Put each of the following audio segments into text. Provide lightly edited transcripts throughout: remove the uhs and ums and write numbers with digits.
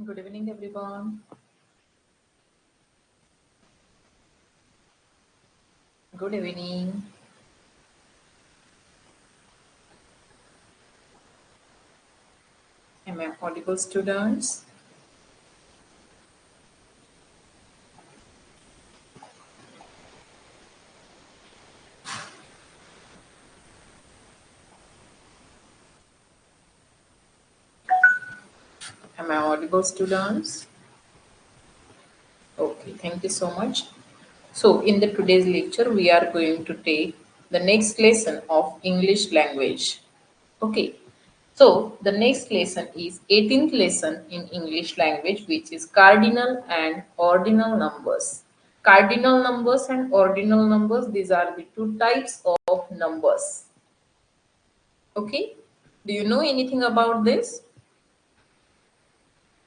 Good evening, everyone. Good evening. Am I audible, students? Am I audible, students? Okay, thank you so much. So, in the today's lecture, we are going to take the next lesson of English language. Okay, so the next lesson is 18th lesson in English language, which is cardinal and ordinal numbers. Cardinal numbers and ordinal numbers, these are the two types of numbers. Okay, do you know anything about this?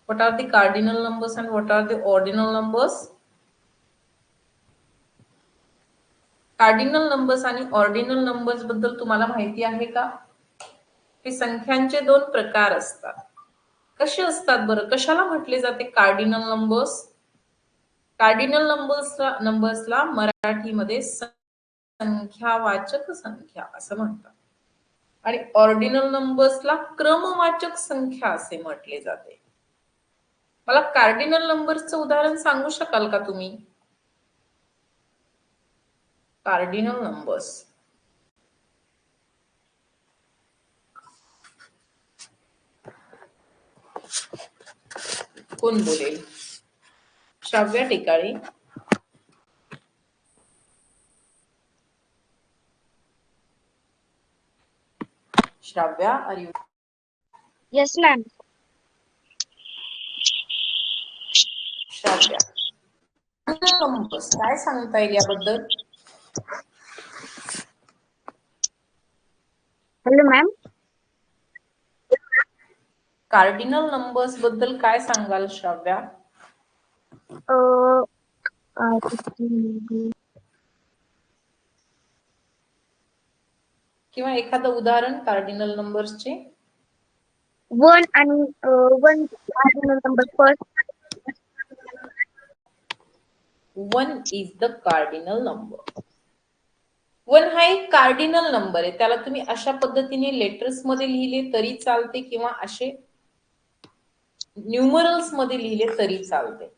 What are the cardinal numbers and what are the ordinal numbers? Cardinal numbers आणि ordinal numbers बद्दल तुम्हाला माहिती आहे का? हे संख्यांचे दोन प्रकार असतात. कसे असतात बरं? कशाला म्हटले जाते कार्डिनल नंबर्स? कार्डिनल नंबर्सला मराठीमध्ये संख्यावाचक संख्या असं म्हणतात आणि ऑर्डिनल नंबर्सला क्रमवाचक संख्या असे म्हटले जाते. मला कार्डिनल नंबर्सचं उदाहरण सांगू शकाल का तुम्ही? कार्डिनल नंबर्स कोण बोलेल? Shravya Tekale. Shravya, are you? Yes, ma'am. Shravya, numbers काय सांगता येईल याबद्दल? Hello, ma'am. कार्डिनल नंबर्स बद्दल काय सांगाल श्राव्या? किंवा एखादं उदाहरण cardinal नंबर्सचे? One and one cardinal number first. 1 is the cardinal number. 1 हा एक कार्डिनल नंबर आहे. त्याला तुम्ही अशा पद्धतीने लेटर्स मध्ये लिहिले तरी चालते किंवा असे न्यूमरल्स मध्ये लिहिले तरी चालते.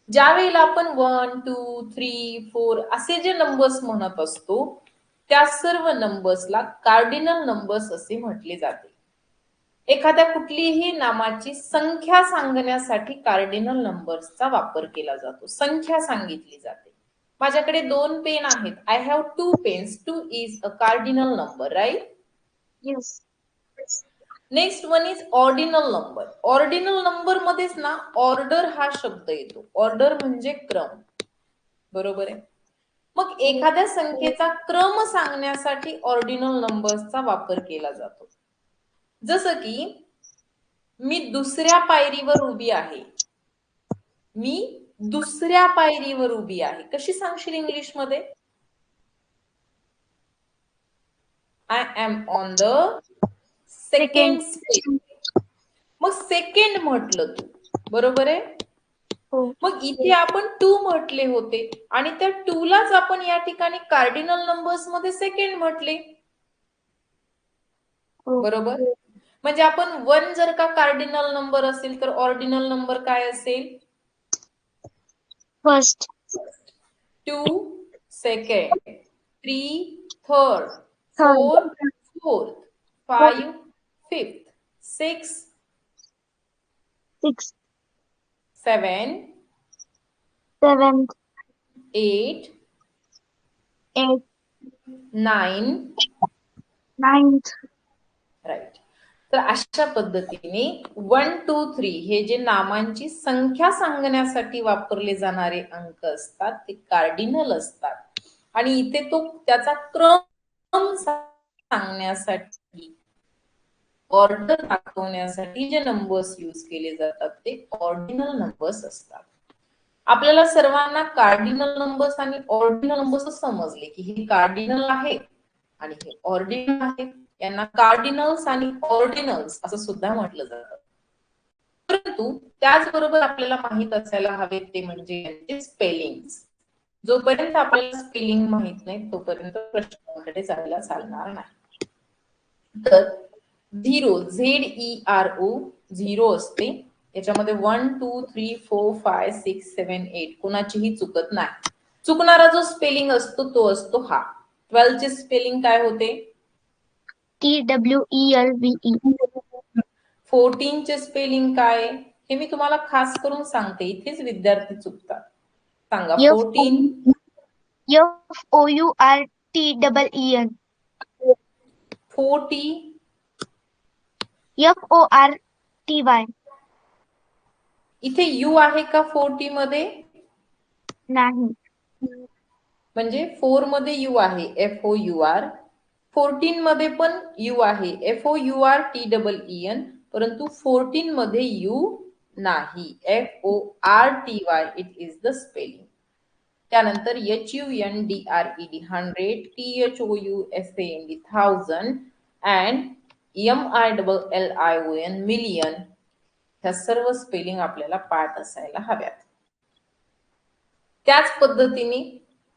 ज्या वेळेला आपण 1, 2, 3, 4 असे जे नंबर्स म्हणत असतो त्या सर्व नंबर्सला कार्डिनल नंबर्स असे म्हटले जाते. एखाद्या कुठलीही नामाची संख्या सांगण्यासाठी कार्डिनल नंबर्सचा वापर केला जातो. संख्या सांगितली जाते. माझ्याकडे 2 पेन आहेत. I have 2 pens. 2 is a cardinal number, right? Yes. Next one is ordinal number. Ordinal number मध्येच ना ऑर्डर हा शब्द येतो. ऑर्डर म्हणजे क्रम, बरोबर आहे? मग एखाद्या संख्येचा क्रम सांगण्यासाठी ऑर्डिनल नंबर्सचा वापर केला जातो. जसं की मी दुसऱ्या पायरीवर उभी आहे. मी दुसऱ्या पायरीवर उभी आहे. कशी सांगशील इंग्लिश मध्ये? I am on the second step. मग सेकंड म्हटलं तू, बरोबर आहे? मग इथे आपण 2 म्हटले होते आणि त्या 2 लाच आपण या ठिकाणी कार्डिनल नंबर्स मध्ये सेकंड म्हटले, बरोबर? म्हणजे आपण 1 जर का कार्डिनल नंबर असेल तर ऑर्डिनल नंबर काय असेल? First. 2 second, 3 third, 4 fourth, 5 fifth, 6 Sixth. 7 Seventh. 8 Eighth. 9 Ninth. Right. तर अशा पद्धतीने 1, 2, 3 हे जे नामांची संख्या सांगण्यासाठी वापरले जाणारे अंक असतात ते कार्डिनल असतात आणि इथे तो त्याचा क्रम सांगण्यासाठी, ऑर्डर दाखवण्यासाठी जे नंबर्स यूज केले जातात ते ऑर्डिनल नंबर्स असतात. आपल्याला सर्वांना कार्डिनल नंबर्स आणि ऑर्डिनल नंबर्स समजले की हे कार्डिनल आहे आणि हे ऑर्डिनल आहे. यांना कार्डिनल्स आणि ऑर्डिनल्स असं सुद्धा म्हटलं जातं. तर परंतु त्याचबरोबर आपल्याला माहित असायला हवे ते म्हणजे यांचे स्पेलिंग. जोपर्यंत आपल्याला स्पेलिंग माहित नाही तोपर्यंत प्रश्नाकडे जायला चालणार नाही. तर झिरो ZERO झिरो असते, याच्यामध्ये 1 2 3 4 5 6 7 8 कोणाचीही चुकत नाही. चुकणारा जो स्पेलिंग असतो तो असतो हा. 12 चे स्पेलिंग काय होते? TWELVE. 14 चे स्पेलिंग काय? हे मी तुम्हाला खास करून सांगते, इथेच विद्यार्थी चुकतात. सांगा 14. FOURTEEN. 40. FORTY. इथे यू आहे का 40 मध्ये? नाही. म्हणजे 4 मध्ये यू आहे FOUR. 14 मध्ये पण यू आहे FOURTEEN, परंतु 14 मध्ये यू नाही, FORTY. It is the spelling. त्यानंतर HUNDRED 100, THOUSAND 1000 and MILLION million. ह्या सर्व स्पेलिंग आपल्याला पाठ असायला हव्यात. त्याच पद्धतीने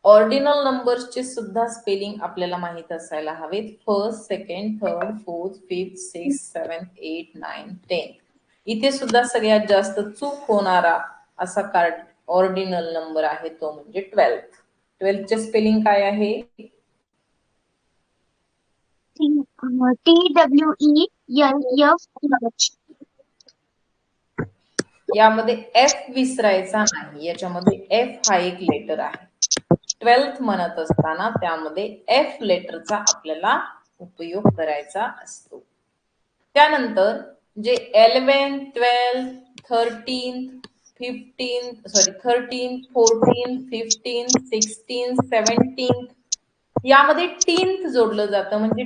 ऑर्डिनल नंबर्सचे सुद्धा स्पेलिंग आपल्याला माहित असायला हवेत. First, second, third, fourth, fifth, six, seventh, 8, 9, 10. इथे सुद्धा सगळ्यात जास्त चूक होणारा असा ऑर्डिनल नंबर आहे तो म्हणजे 12. 12 चे स्पेलिंग काय आहे? TWELFH. यामध्ये एफ विसरायचा नाही, याच्यामध्ये एफ हा एक लेटर आहे. 12th म्हणत असताना त्यामध्ये एफ लेटरचा आपल्याला उपयोग करायचा असतो. त्यानंतर जे 11, 12, 13, 13, 14, 15, 16, 17 यामध्ये टीन्थ जोडलं जातं, म्हणजे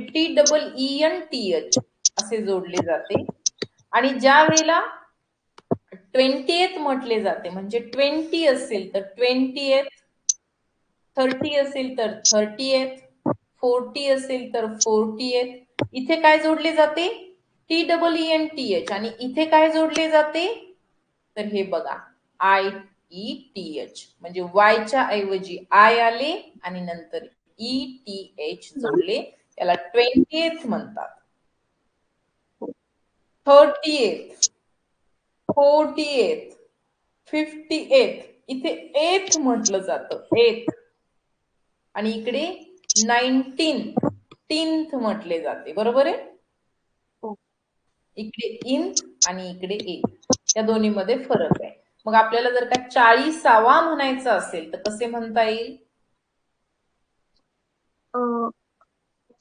TEENTH असे जोडले जाते. आणि ज्या वेळेला 20th म्हटले जाते, म्हणजे 20 असेल तर 20th, 30 असेल तर 30th, 40 असेल तर 40th. इथे काय जोडले जाते? TEENTH. आणि इथे काय जोडले जाते? तर हे बघा IETH, म्हणजे वायच्या ऐवजी आय आले आणि नंतर ETH जोडले, त्याला 20th म्हणतात. 30th, 40th, 50th. इथे एथ म्हटलं जातं, एथ. आणि इकडे 19th म्हटले जाते, बरोबर आहे. इकडे इंथ आणि इकडे एथ, या दोन्हीमध्ये फरक आहे. मग आपल्याला जर का 40वा म्हणायचं असेल तर कसे म्हणता येईल?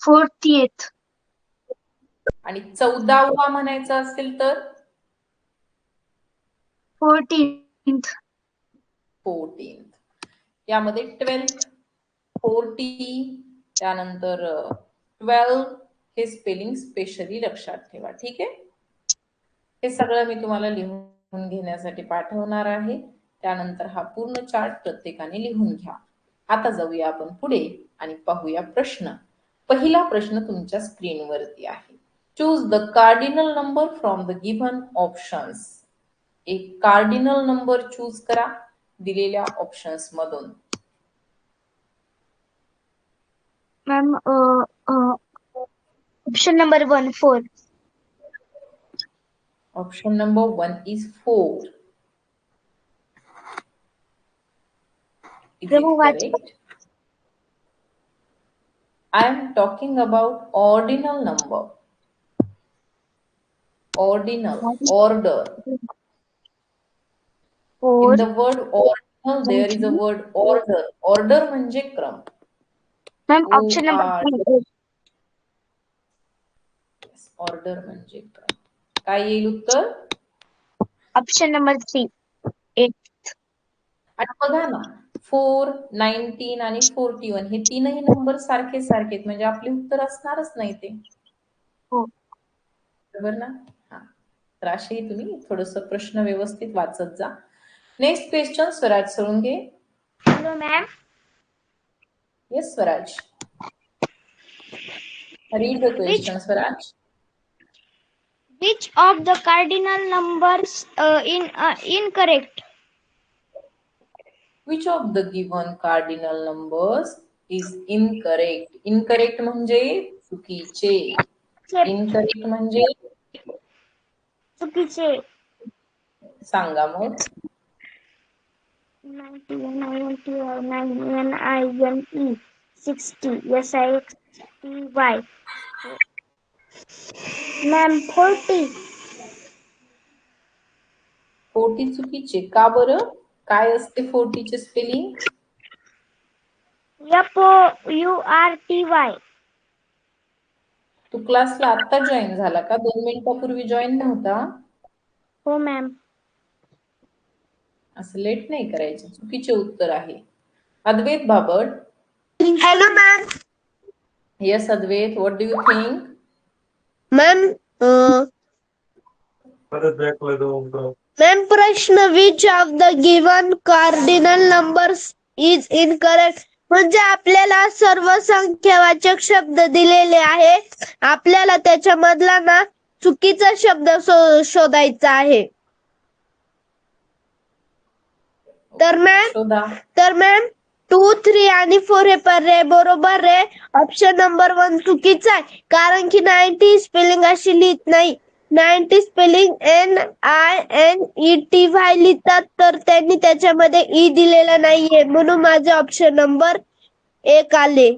40th. आणि 14वा म्हणायचं असेल तर 14th. 14th. यामध्ये 12th, 40, त्यानंतर 12 हे स्पेलिंग स्पेशली लक्षात ठेवा. ठीक आहे. हे सगळं मी तुम्हाला लिहून घेण्यासाठी पाठवणार आहे. त्यानंतर हा पूर्ण चार्ट प्रत्येकाने लिहून घ्या. आता जाऊया आपण पुढे आणि पाहूया प्रश्न. पहिला प्रश्न तुमच्या स्क्रीनवरती आहे. Choose the cardinal number from the given options. एक कार्डिनल नंबर चूज करा दिलेल्या ऑप्शन्स मधून. Ma'am, option number 1, 4. Option number 1 is 4. Is it correct? I am talking about ordinal number. Ordinal, order. In the word ordinal, there is a word order. Order म्हणजे क्रम. Ma'am, option number 3. Order म्हणजे क्रम. काय येईल उत्तर? Option number 3, 8. आणि बघा ना, 4, 19 आणि 41 हे तीनही नंबर सारखे सारखेत, म्हणजे आपले उत्तर असणारच नाही ते. हो. बरोबर ना? हा. तर असेही तुम्ही थोडस प्रश्न व्यवस्थित वाचत जा. Next question Swaraj Solanke. Hello ma'am. Yes Swaraj. Read the question Swaraj. Which of the cardinal numbers incorrect? Which of the given cardinal numbers is incorrect? Incorrect म्हणजे चुकीचे. Incorrect म्हणजे चुकीचे. सांगा मग. 91, 60, SIXTY. Ma'am, 40. 40 चुकीचे का बरं? काय असते 40 चे स्पेलिंग? FOURTY. तू क्लासला आता जॉईन झाला का? 2 मिनिटापूर्वी जॉईन नव्हता? हो मॅम. असं लेट नाही करायचं. चुकीचे उत्तर आहे. Advait Babat. Hello ma'am. Yes Advait, what do you think? Ma'am ma'am प्रश्न which of the given cardinal numbers is incorrect म्हणजे आपल्याला सर्व संख्यावाचक शब्द दिलेले आहे. आपल्याला त्याच्यामधला ना चुकीचा शब्द शोधायचा आहे. तर मॅम 2, 3 आणि 4 हे पर्याय बरोबर आहे. ऑप्शन नंबर 1 चुकीचा आहे कारण की 90 स्पेलिंग अशी लिहित नाही. 90 स्पेलिंग NINETY लिहितात तर त्यांनी त्याच्यामध्ये ई दिलेला नाहीये म्हणून माझे ऑप्शन नंबर 1 आले.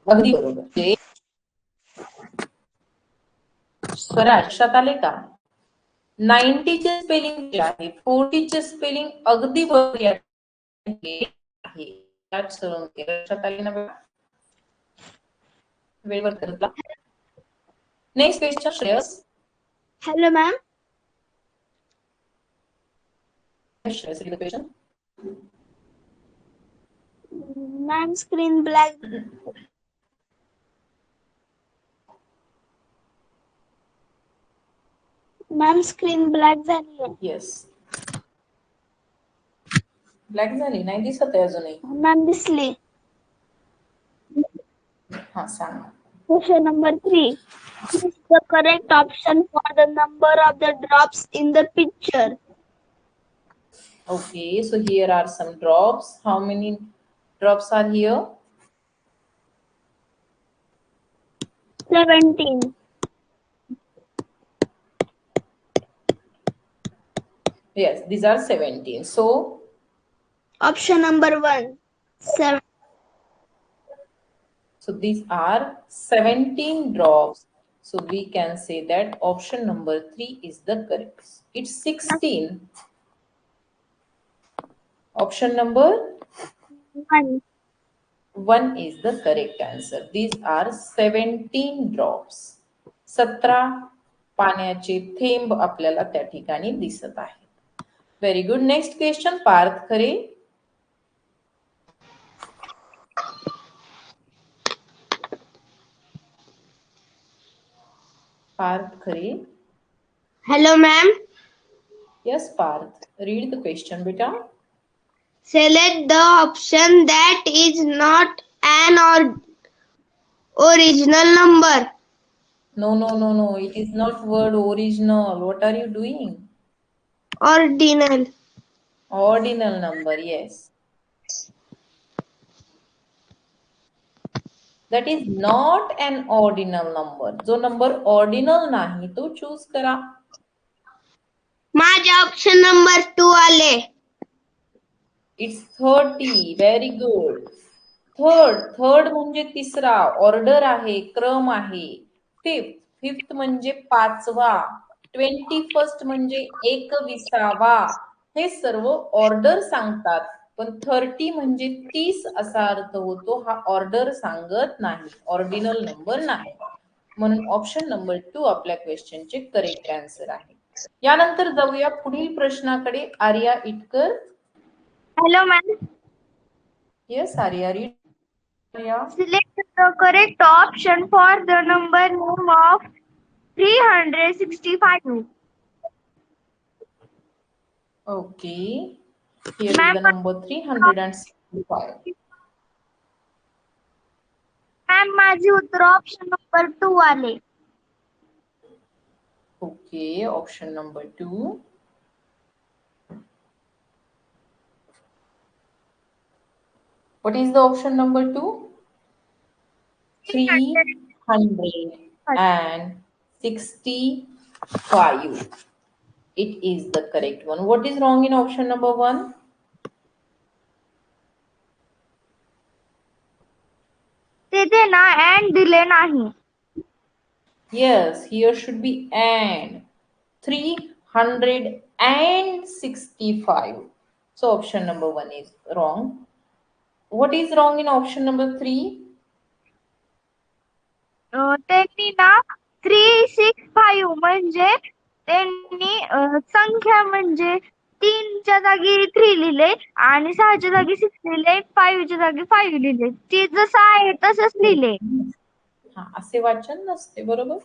अगदी बरोबर. स्वरा लक्षात आले का? 90 चे स्पेलिंग जे आहे, 40 चे स्पेलिंग अगदी बरोबर आहे. लक्षात आले ना बघा? वेळेवर Kartala. Next question Shreyas. Hello ma'am. Shreyas read the question. Ma'am screen black. Ma'am screen black झाली आहे. येस. ब्लॅक झाली नाही दिसत आहे अजूनही. मॅम दिसली. हा सांग. Question number 3. What is the correct option for the number of the drops in the picture? Okay, so here are some drops. How many drops are here? 17. Yes, these are 17. So Option number 1. 7. So these are 17 drops. So we can say that option number 3 is the correct. It's 16. Option number 1. 1 is the correct answer. These are 17 drops. 17 पाण्याचे थेंब आपल्याला त्या ठिकाणी दिसत आहेत. Very good. Next question Parth Khare. Parth Khare. Hello ma'am. Yes, Parth. Read the question, beta. Select the option that is not an original number. No. It is not word original. What are you doing? Ordinal. Ordinal number, yes. That is not an ordinal number. जो number ordinal नाही तो choose करा. माझे option number 2 आले. It's 30. Very good. Third म्हणजे तिसरा, order आहे, क्रम आहे. फिफ्थ म्हणजे पाचवा. 21st म्हणजे 21वा. हे सर्व ऑर्डर सांगतात. पण 30 म्हणजे 30 असा अर्थ होतो. हा ऑर्डर सांगत नाही, ऑर्डिनल नंबर नाही. म्हणून ऑप्शन नंबर 2 आपल्या क्वेश्चनचे करेक्ट आन्सर आहे. यानंतर जाऊया पुढील प्रश्नाकडे. Arya Itkar. Hello ma'am. Yes Arya, read. Select the correct option for the number name of 365. Okay. Here is the number 365. Ma'am माझे उत्तर ऑप्शन नंबर 2 आले. Okay, option number 2. What is the option number 2? 365. It is the correct one. What is wrong in option number 1? तिथे ना and दिले नाही. Yes, here should be and. 365. So option number 1 is wrong. What is wrong in option number 3? त्यांनी ना 365 म्हणजे त्यांनी संख्या म्हणजे 3च्या जागी 3 लिहिले आणि 6च्या जागी 6 लिहिले, 5च्या जागी 5 लिहिले. ते जसं आहे तसंच लिहिले. हा, असे वाचन नसते, बरोबर.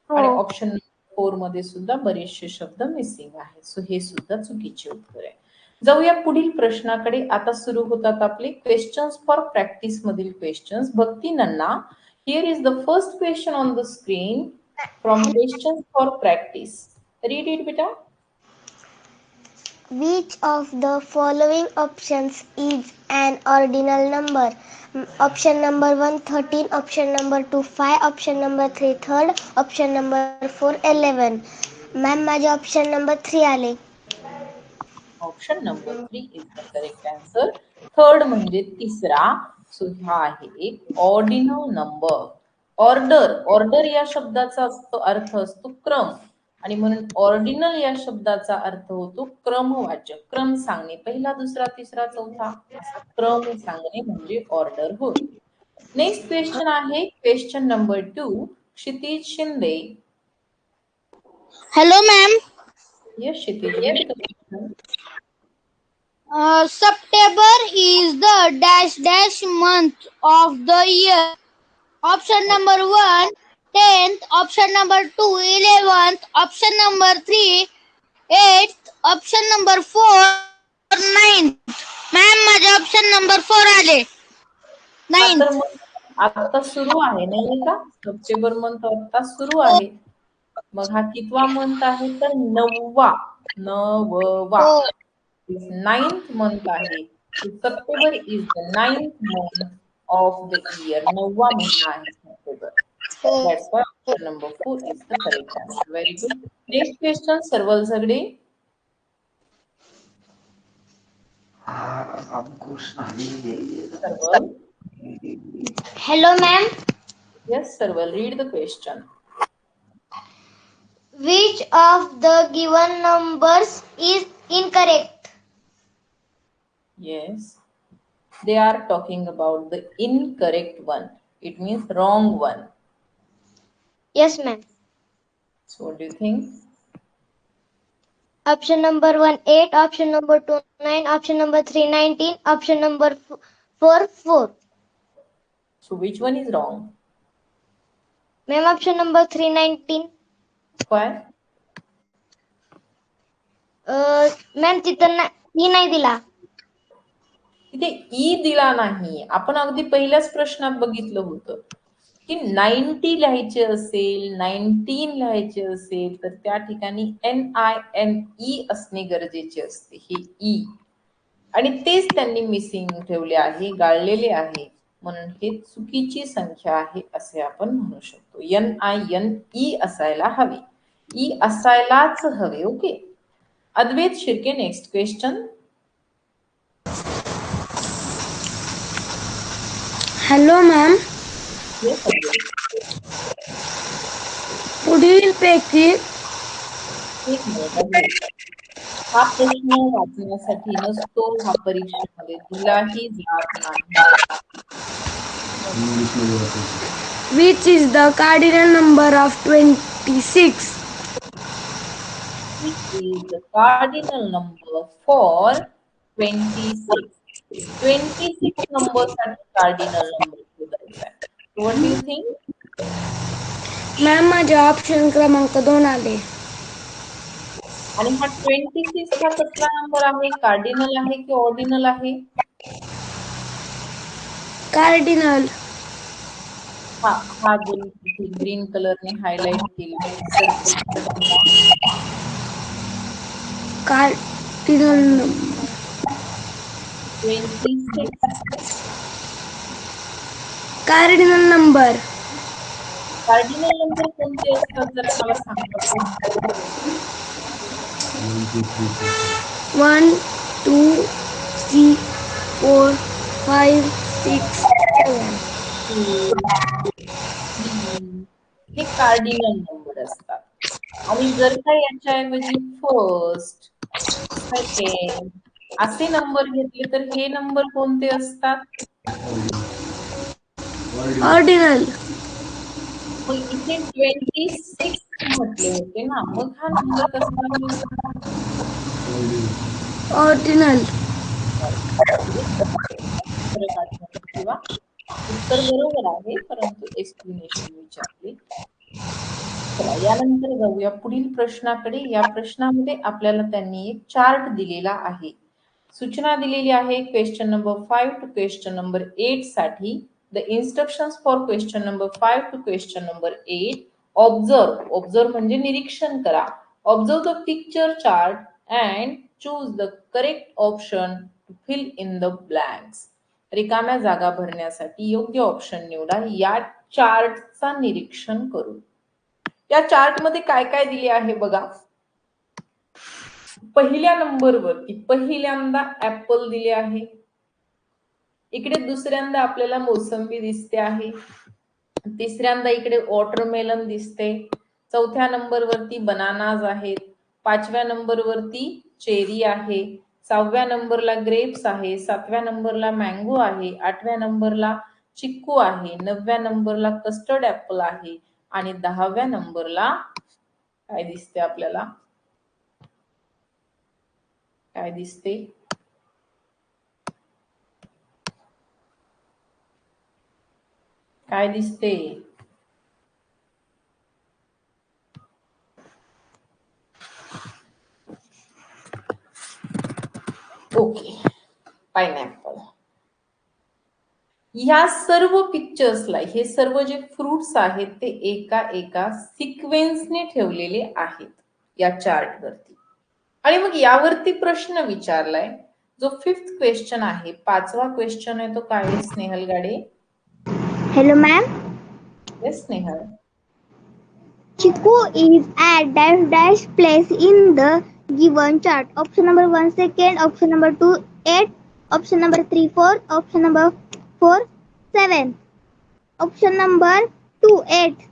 आणि ऑप्शन 4 मध्ये सुद्धा बरेचसे शब्द मिसिंग आहेत. सो हे सुद्धा चुकीचे उत्तर आहे. जाऊया पुढील प्रश्नाकडे. आता सुरू होतात आपले क्वेश्चन्स फॉर प्रॅक्टिस मधील क्वेश्चन्स. भक्ती नन्ना, here is the first question on the screen from questions for practice. Read it, beta. Which of the following options is an ordinal number? Option number 1 13, option number 2 5, option number 3 3rd, option number 4 11. Ma'am माझे option number 3 आले. Option number 3 is the correct answer. Third म्हणजे तिसरा. So हा आहे एक ordinal number. Order या शब्दाचा अर्थ असतो क्रम, आणि म्हणून ऑर्डिनल या शब्दाचा अर्थ होतो क्रमवाचक. क्रम सांगणे, पहिला दुसरा तिसरा चौथा असा क्रम सांगणे म्हणजे ऑर्डर होय. नेक्स्ट क्वेश्चन आहे question number 2. Kshitij Shinde. Hello ma'am. Yes Kshitij. September is the dash dash month of the year. Option number 1 10th, option number 2 11th, option number 3 8th, option number 4 9th. Ma'am माझे option number 4 आले. 9th. आता सुरू आहे नाही का? September month आता सुरू आहे. मग हा कितवा मंथ आहे? तर 9वा. 9th month आहे. September is the 9th month of the year. 9वा महिना आहे September. That's why option number 4 is the correct answer. Very good. Next question, सर्वल झगडे. सर्वल. Hello ma'am. Yes, सर्वल, read the question. Which of the given numbers is incorrect? Yes, they are talking about the incorrect one. It means wrong one. Yes ma'am. So what do you think? Option number 1 8, option number 2 9, option number 3 19, option number 4 4. So which one is wrong? Ma'am option number 3 19. Why? Ma'am तिथं नाही दिला. तिथे E दिला नाही. आपण अगदी पहिल्याच प्रश्नात बघितलं होतं की 90 लिहायचे असेल, 19 लिहायचे असेल तर त्या ठिकाणी NINE असणे गरजेचे असते. हे ई, आणि तेच त्यांनी मिसिंग ठेवले आहे, गाळलेले आहे. म्हणून हे चुकीची संख्या आहे असे आपण म्हणू शकतो. NINE असायला हवी, ई असायलाच हवे. Okay. Advait Shirke, next question. Hello ma'am. पुढील पैकी एक मिनिट. हा प्रश्न वाचण्यासाठी नसतो, हा परीक्षेमध्ये दिलाही जात नाही. which is the cardinal number of 26? Which is the cardinal number for 26? 26 नंबरसाठी कार्डिनल नंबर शोधायचा आहे. What do you think? Ma'am माझे ऑप्शन क्रमांक 2 आले. आणि हा 26 हा कसला नंबर आहे? कार्डिनल आहे की ऑर्डिनल आहे? कार्डिनल. हा जो ग्रीन कलरने हायलाइट केला circle cardinal 26 cardinal number cardinal number कोणते असतात जरा मला सांगा तो. 1 2 3 4 5 6 7 हे कार्डिनल नंबर असतात. आणि जर का याच्याऐवजी फर्स्ट सेकंड असे नंबर घेतले तर हे नंबर कोणते असतात? ऑर्डिनल मग इथे 26 म्हटले होते ना, मग हा नंबर कसा आहे? ऑर्डिनल फरक आठवण किंवा उत्तर बरोबर आहे परंतु एक्सप्लेनेशन विचारले. चला यानंतर जाऊया पुढील प्रश्नाकडे. या प्रश्नामध्ये आपल्याला त्यांनी एक चार्ट दिलेला आहे. सूचना दिलेली आहे question number 5 to question number 8 साठी. The instructions for question number 5 to question number 8. Observe म्हणजे निरीक्षण करा. Observe the picture chart and choose the correct option to fill in the blanks. रिकाम्या जागा भरण्यासाठी योग्य ऑप्शन निवडा या चार्टचा निरीक्षण करून. या चार्ट मध्ये काय काय दिले आहे बघा. पहिल्या नंबरवरती पहिल्यांदा ऍपल दिले आहे. इकडे दुसऱ्यांदा आपल्याला मोसंबी दिसते आहे. तिसऱ्यांदा इकडे वॉटरमेलन दिसते. चौथ्या नंबरवरती बनानाज आहेत. पाचव्या नंबरवरती चेरी आहे. सहाव्या नंबरला ग्रेप्स आहे. सातव्या नंबरला मँगो आहे. आठव्या नंबरला चिक्कू आहे. नवव्या नंबरला कस्टर्ड ऍपल आहे. आणि 10व्या नंबरला काय दिसते आपल्याला? काय दिसते? काय दिसते? Okay, pineapple. या सर्व पिक्चर्सला हे सर्व जे फ्रुट्स आहेत ते एका एका सिक्वेन्सने ठेवलेले आहेत या चार्ट वरती. आणि मग यावरती प्रश्न विचारलाय जो 5th क्वेश्चन आहे. 5वा क्वेश्चन आहे तो काय आहे स्नेहल गाडे? Hello, ma'am. Yes Snehal. Chiku is at dash dash place in the given chart. Option number 1 second, option number 2 8, option number 3 4, option number 4 7, option number 2 8.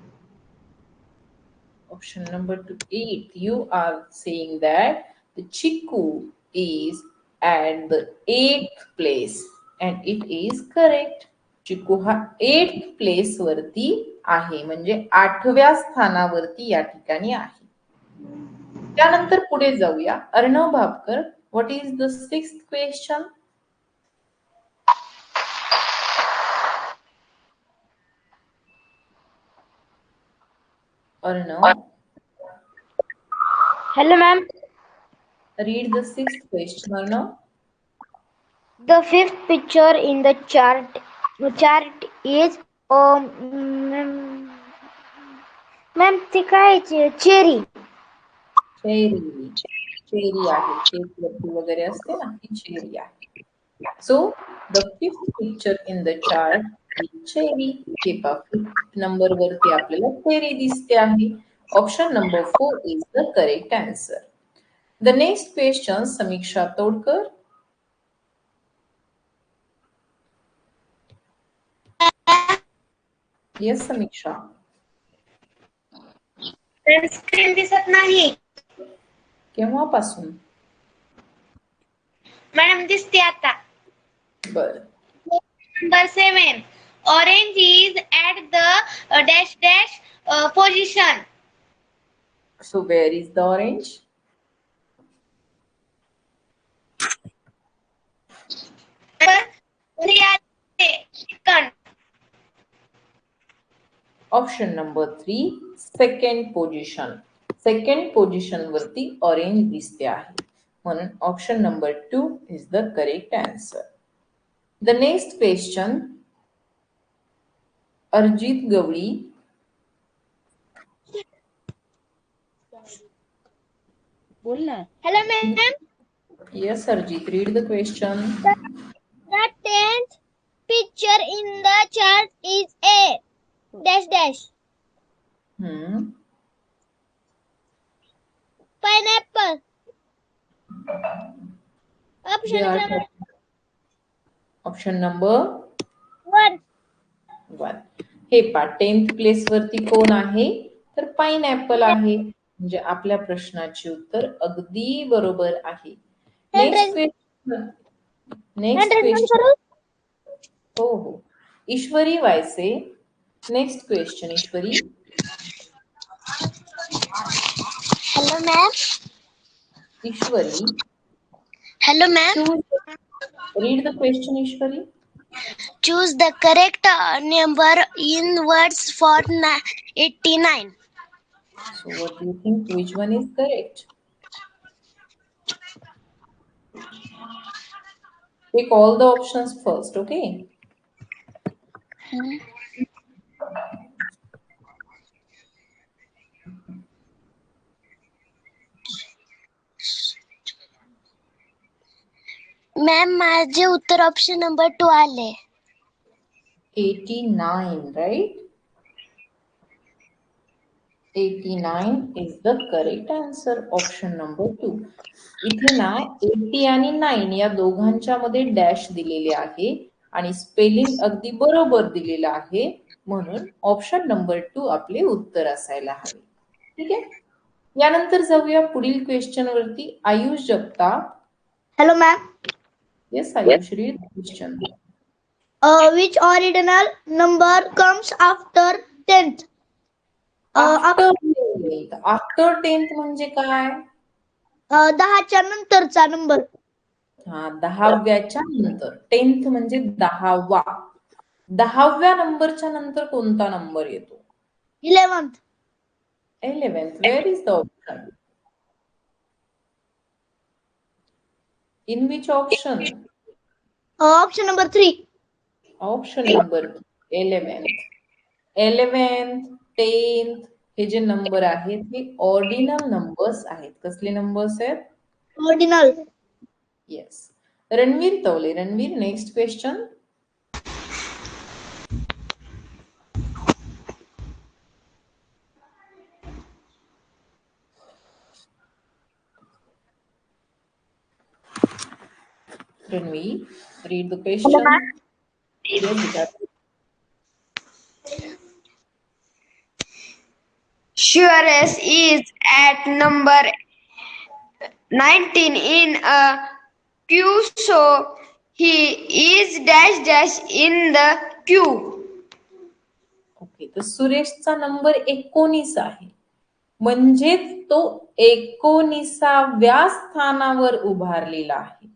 Option number 2 8. You are saying that the chiku is at the 8th place and it is correct. चिकू हा 8th place वरती आहे म्हणजे 8व्या स्थानावरती या ठिकाणी आहे. त्यानंतर पुढे जाऊया. Arnav Bhapkar, what is the 6th question? Arnav. Hello, ma'am. Read the 6th question, Arnav. The 5th picture in the chart is ma'am, ते काय चेरी. चेरी आहे. केक वरती वगैरे असते ना ती चेरी आहे. So the 5th picture in the chart is cherry. हे पहा 5th नंबर वरती आपल्याला चेरी दिसते आहे. Option number 4 is the correct answer. The next question, Samiksha Todkar. Yes, Samiksha. Screen दिसत नाही. केव्हापासून? मॅडम दिसते आता. बर. Number 7. Orange is at the dash dash position. So where is the orange? Second. Option number 3, second position. Second position वरती orange दिसते आहे म्हणून option number 2 is the correct answer. The next question. अर्जित गवळी. बोल ना. Hello, ma'am. Yes, Arjit, read the question. The 10th picture in the chart is a dash dash pineapple. They are option number 1. 1. हे पा 10th place वरती कोण आहे तर pineapple आहे. म्हणजे आपल्या प्रश्नाचे उत्तर अगदी बरोबर आहे. Next question. हो हो, Ishwari Wayse. Next question Ishwari. Hello, ma'am. Ishwari, Hello, ma'am. read the question, Ishwari. Choose the correct number in words for 89. So what do you think, which one is correct? Take all the options first, okay? Ma'am माझे उत्तर option number 2 आले. 89, right? 89 is the correct answer, option number 2. इथे ना 80 आणि 9 या दोघांच्या मध्ये dash दिलेले आहे आणि स्पेलिंग अगदी बरोबर दिलेलं आहे, म्हणून ऑप्शन नंबर 2 आपले उत्तर असायला हवे. ठीक आहे. यानंतर जाऊया पुढील क्वेश्चन वरती. Ayush Jagtap. Hello ma'am. Yes Ayush, read question. Which ordinal number comes after 10th? After 10th म्हणजे काय? 10च्या नंतरचा नंबर. हा, 10व्याच्या नंतर. 10th म्हणजे 10वा. 10व्या नंबरच्या नंतर कोणता नंबर येतो? 11th. 11th. Where is the option? In which option? Option number 3. Option number 11th. 11th, 10th हे जे नंबर आहेत हे ऑर्डिनल नंबर्स आहेत. कसले नंबर्स आहेत? Ordinal. Yes. Ranveer Tawale. Ranveer, next question. Ranveer, read the question. Yes, Vikas. Suresh is at number 19 in a queue, so he is dash dash in the queue. Okay, तर सुरेशचा number 19 आहे, म्हणजे तो 19व्या स्थानावर उभारलेला आहे.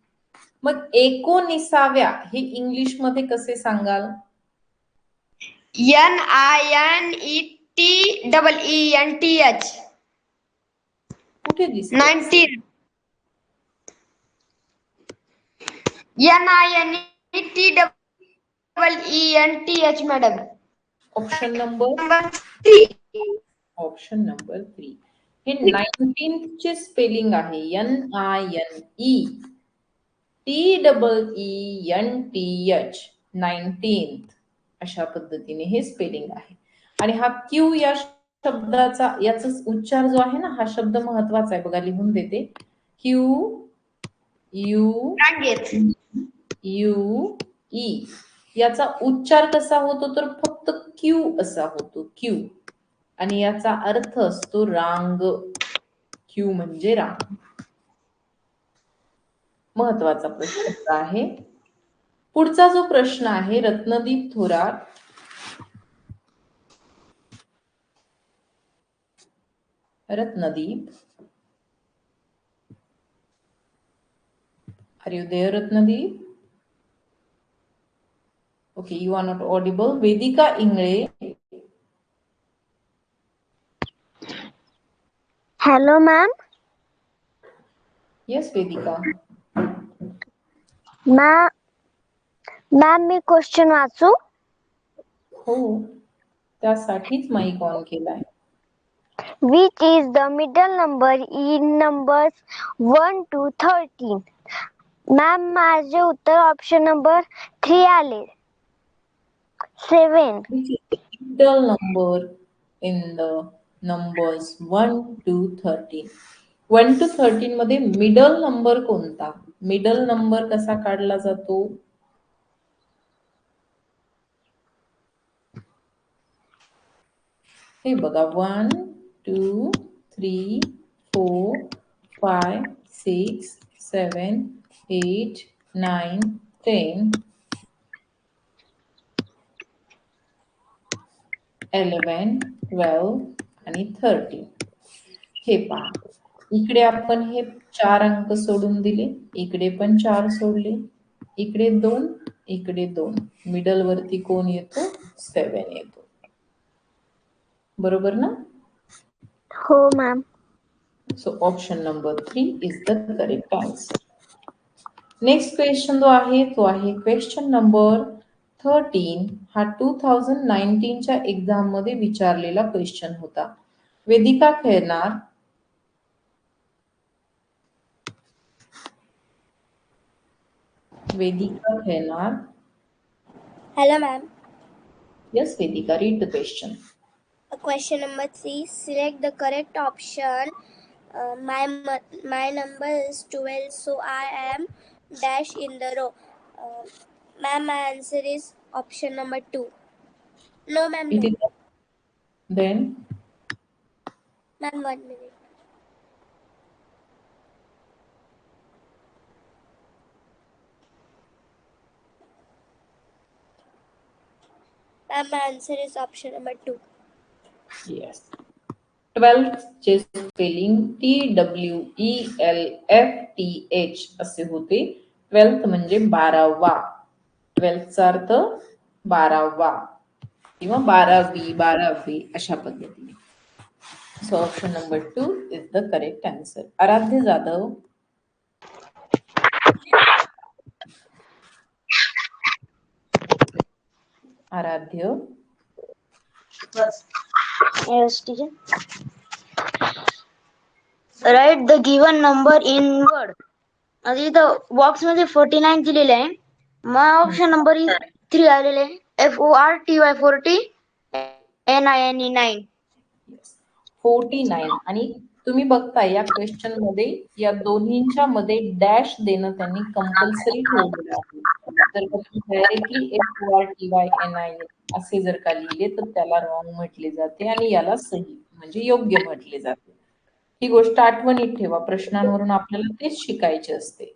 मग 19व्या हे इंग्लिश मध्ये कसे सांगाल? NINETEENTH. कुठे दिसते? 19. NINETEENTH madam. Option number 3. Option number 3. हे 19th चे स्पेलिंग आहे NINETEENTH. 19th अशा पद्धतीने हे स्पेलिंग आहे. आणि हा क्यू या शब्दाचा याचा उच्चार जो आहे ना, हा शब्द महत्वाचा आहे बघा, लिहून देते. क्यू यू यू ई याचा उच्चार कसा होतो तर फक्त क्यू असा होतो, क्यू. आणि याचा अर्थ असतो रांग. क्यू म्हणजे रांग. महत्वाचा प्रश्न आहे. पुढचा जो प्रश्न आहे Ratnadeep Thorat. Ratnadeep, are you there, Ratnadeep? Okay, you are not audible. Vedika Ingre. Hello ma'am. Yes, Vedika. Ma'am me question वाचू? हो. त्यासाठीच माईक ऑन केलाय. Which is the middle number in numbers 1 to 13? Ma'am माझे उत्तर ऑप्शन नंबर 3 आले. 7. Which is the middle number in the numbers 1 to 13? 1 to 13 मध्ये middle number कोणता? Middle number कसा काढला जातो? हे बघा 1 2 3 4 5 6 7 8 9 10 11 12 आणि 13. हे पहा, इकडे आपण हे 4 अंक सोडून दिले, इकडे पण 4 सोडले, इकडे 2, इकडे 2. मिडल वरती कोण येतो? 7 येतो. बरोबर ना? हो ma'am. So option number 3 is the correct answer. Next question जो आहे तो आहे क्वेश्चन नंबर 13. हा 2019 च्या एक्झाम मध्ये विचारलेला क्वेश्चन होता. वेदिका खेळणार. वेदिका खेळणार. Hello ma'am. Yes, Vedika, read the question. Question number 3. Select the correct option. My number is 12, so I am dash in the row. Ma'am, my answer is option number 2. No, ma'am. It No. is then Ma'am, 1 minute. Ma'am, my answer is option number 2. yes. 12th चे spelling TWELFTH असे होते. 12th म्हणजे 12वा. 12th चा अर्थ 12वा किंवा 12वी 12वी अशा पद्धतीने. So option number 2 is the correct answer. आराध्य जाधव. आराध्य. Yes, teacher. Write the given number in word. आधी इथं बॉक्स मध्ये 49 दिलेले आहे. मग ऑप्शन नंबर 3 आलेले आहे. FORTY 9. 49 आणि तुम्ही बघताय या क्वेश्चन मध्ये या दोन्हींच्या मध्ये डॅश देणं त्यांनी कंपल्सरी ठेवलेलं आहे. जर तुम्ही डायरेक्टली FORTYNI असे जर का लिहिले तर त्याला रॉंग म्हटले जाते आणि याला सही म्हणजे योग्य म्हटले जाते. ही गोष्ट आठवणीत ठेवा. प्रश्नांवरून आपल्याला तेच शिकायचे असते.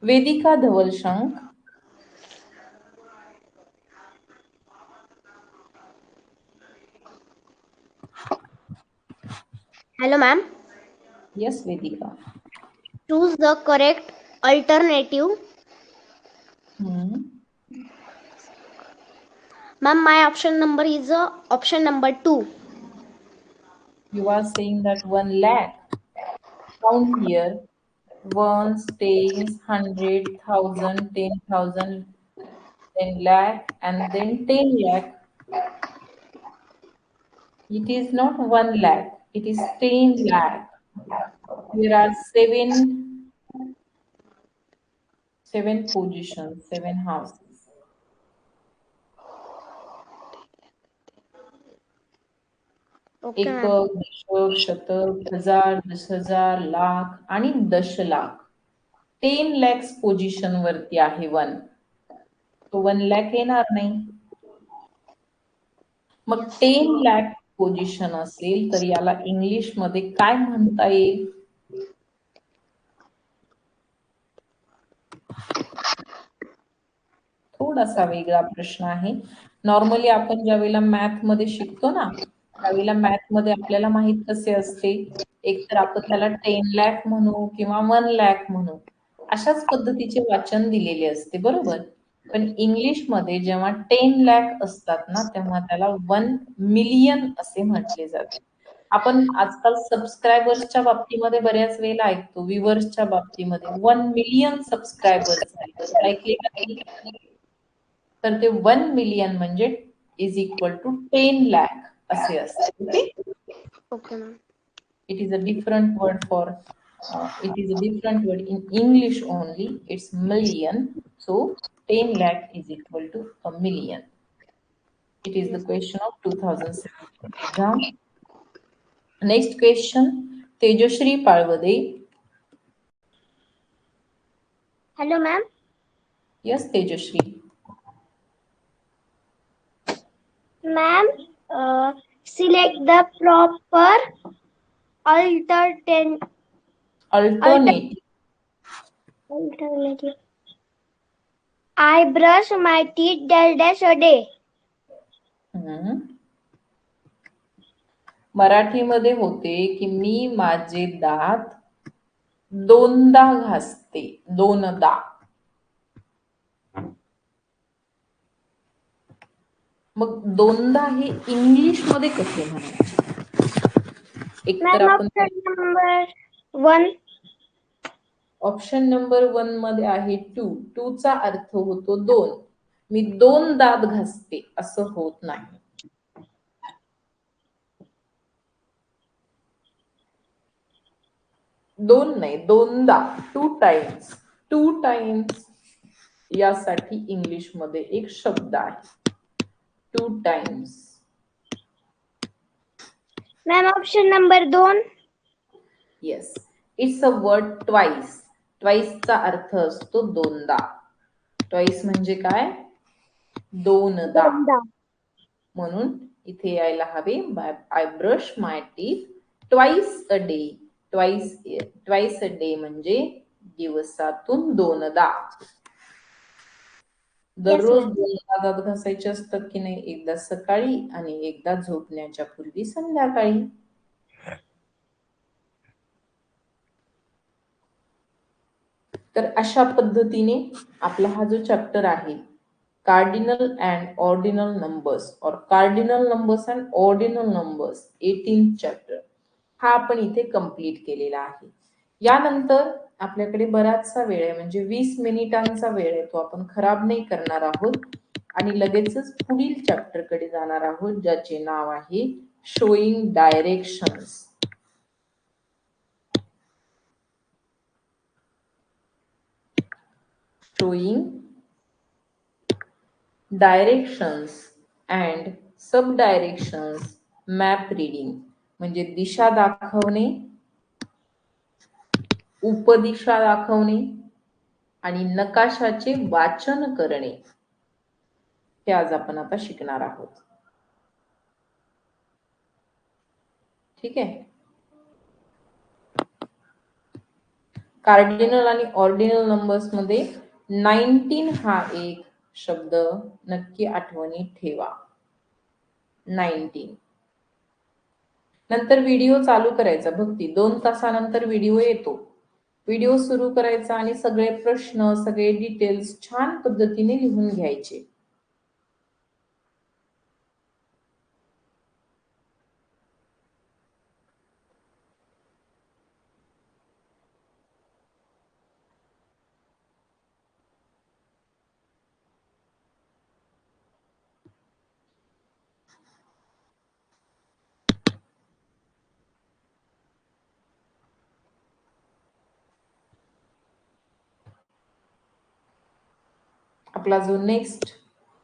Vedika धवलशंख. Hello, ma'am. Yes, Vedika. Choose the correct alternative. Ma'am, my option number is option number 2. You are saying that 1 lakh. Count here. 1s, 10s, 100, 1000, 10,000, then lakh, and then 10 lakh. It is not 1 lakh. It is 10 lakh. There are seven positions, 7 houses. Okay, एक, ma'am. दशक, शतक, हजार, 10,000, लाख आणि दशलाख. 10 lakhs position वरती आहे 1. तो 1 lakh येणार नाही. मग 10 lakh पोझिशन असेल तर याला इंग्लिश मध्ये काय म्हणता येईल? थोडासा वेगळा प्रश्न आहे. नॉर्मली आपण ज्या वेळेला मॅथ मध्ये शिकतो ना त्यावेळेला मॅथ मध्ये आपल्याला माहित कसे असते, एक तर आपण त्याला 10 lakh म्हणू किंवा 1 lakh म्हणू, अशाच पद्धतीचे वाचन दिलेले असते. बरोबर. पण इंग्लिश मध्ये जेव्हा 10 lakh असतात ना तेव्हा त्याला 1 million असे म्हटले जाते. आपण आजकाल सबस्क्रायबर्सच्या बाबतीमध्ये बऱ्याच वेळेला ऐकतो, व्ह्युअर्सच्या बाबतीमध्ये 1 million सबस्क्रायबर्स ऐकले. तर ते 1 million म्हणजे इज इक्वल टू 10 lakh असे असते. Okay, okay ma'am. it is a different word for it is a different word in English only. It's million. So 10 lakh is equal to a million. It is the question of 2017 exam. Next question, Tejashri Palwade. Hello ma'am. Yes, Tejashri. Ma'am, select the proper alternative. I brush my teeth dash a day. मराठीमध्ये होते की मी माझे दात दोनदा घासते. दोनदा. मग दोनदा हे इंग्लिश मध्ये कसे म्हणायचे? एक तर आपण ऑप्शन नंबर 1 मध्ये आहे 2 चा अर्थ होतो 2. मी 2 दात घासते असं होत नाही. दोन नाही, दोनदा. 2 टाइम्स. 2 टाइम्स यासाठी इंग्लिश मध्ये एक शब्द आहे 2 times. Ma'am option number 2. Yes, it's a word twice. ट्वाइसचा अर्थ असतो दोनदा. ट्वाइस म्हणजे काय? दोनदा. म्हणून इथे यायला हवे I brush my teeth twice a day. Twice a day म्हणजे दिवसातून दोनदा. दररोज दोनदा दात घासायचे असतात की नाही? एकदा सकाळी आणि एकदा झोपण्याच्या पूर्वी संध्याकाळी. तर अशा पद्धतीने आपला हा जो चॅप्टर आहे कार्डिनल अँड ऑर्डिनल नंबर्स और cardinal numbers and ordinal numbers 18th chapter हा आपण इथे कंप्लीट केलेला आहे. यानंतर आपल्याकडे बराचसा वेळ आहे, म्हणजे 20 मिनिटांचा वेळ आहे, तो आपण खराब नाही करणार आहोत आणि लगेचच पुढील चॅप्टर कडे जाणार आहोत ज्याचे नाव आहे showing directions. Showing directions and sub directions map reading म्हणजे दिशा दाखवणे, उपदिशा दाखवणे आणि नकाशाचे वाचन करणे हे आज आपण आता शिकणार आहोत. ठीक आहे. कार्डिनल आणि ऑर्डिनल नंबर्स मध्ये 19 हा एक शब्द नक्की आठवणीत ठेवा. 19. नंतर व्हिडिओ चालू करायचा. भक्ती 2 तासानंतर व्हिडिओ येतो. व्हिडिओ सुरू करायचा आणि सगळे प्रश्न, सगळे डिटेल्स छान पद्धतीने लिहून घ्यायचे. आपला जो नेक्स्ट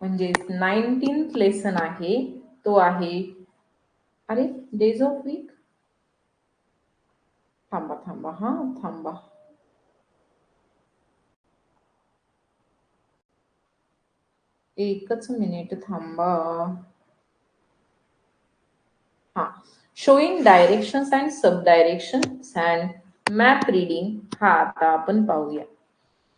म्हणजे 19th लेसन आहे तो आहे डेज ऑफ वीक. थांबा. एकच मिनिट थांबा. Showing directions and sub directions and map reading हा आता आपण पाहूया.